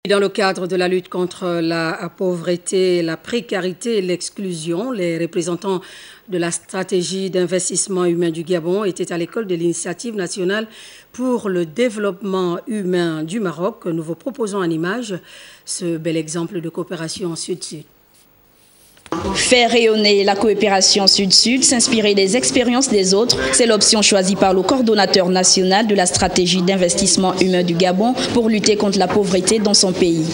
Dans le cadre de la lutte contre la pauvreté, la précarité et l'exclusion, les représentants de la stratégie d'investissement humain du Gabon étaient à l'école de l'Initiative nationale pour le développement humain du Maroc. Nous vous proposons en image ce bel exemple de coopération sud-sud. Faire rayonner la coopération sud-sud, s'inspirer des expériences des autres, c'est l'option choisie par le coordonnateur national de la stratégie d'investissement humain du Gabon pour lutter contre la pauvreté dans son pays.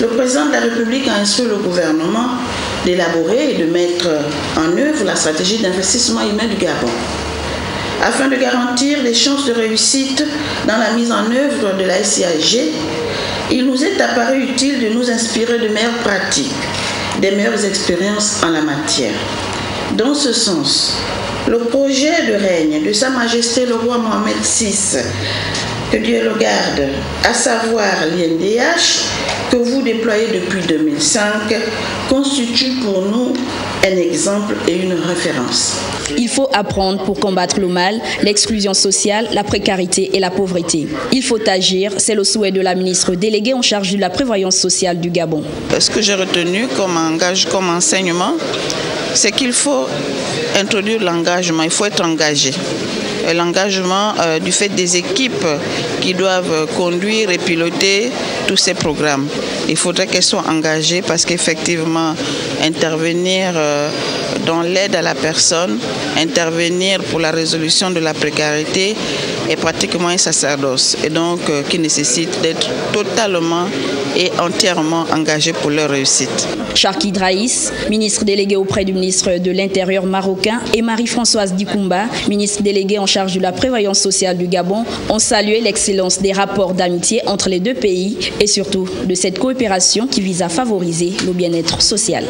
Le président de la République a instruit le gouvernement d'élaborer et de mettre en œuvre la stratégie d'investissement humain du Gabon. Afin de garantir les chances de réussite dans la mise en œuvre de la SIAG, il nous est apparu utile de nous inspirer de meilleures pratiques, des meilleures expériences en la matière. Dans ce sens, le projet de règne de Sa Majesté le roi Mohamed VI, que Dieu le garde, à savoir l'INDH, que vous déployez depuis 2005, constitue pour nous un exemple et une référence. Il faut apprendre pour combattre le mal, l'exclusion sociale, la précarité et la pauvreté. Il faut agir, c'est le souhait de la ministre déléguée en charge de la prévoyance sociale du Gabon. Ce que j'ai retenu comme enseignement, c'est qu'il faut introduire l'engagement, il faut être engagé. L'engagement du fait des équipes qui doivent conduire et piloter tous ces programmes. Il faudrait qu'elles soient engagées parce qu'effectivement, intervenir dans l'aide à la personne, intervenir pour la résolution de la précarité est pratiquement un sacerdoce et donc qui nécessite d'être totalement et entièrement engagé pour leur réussite. Charki Draïs, ministre délégué auprès du ministre de l'Intérieur marocain, et Marie-Françoise Dikoumba, ministre déléguée en charge de la prévoyance sociale du Gabon, ont salué l'excellence des rapports d'amitié entre les deux pays et surtout de cette coopération qui vise à favoriser le bien-être social.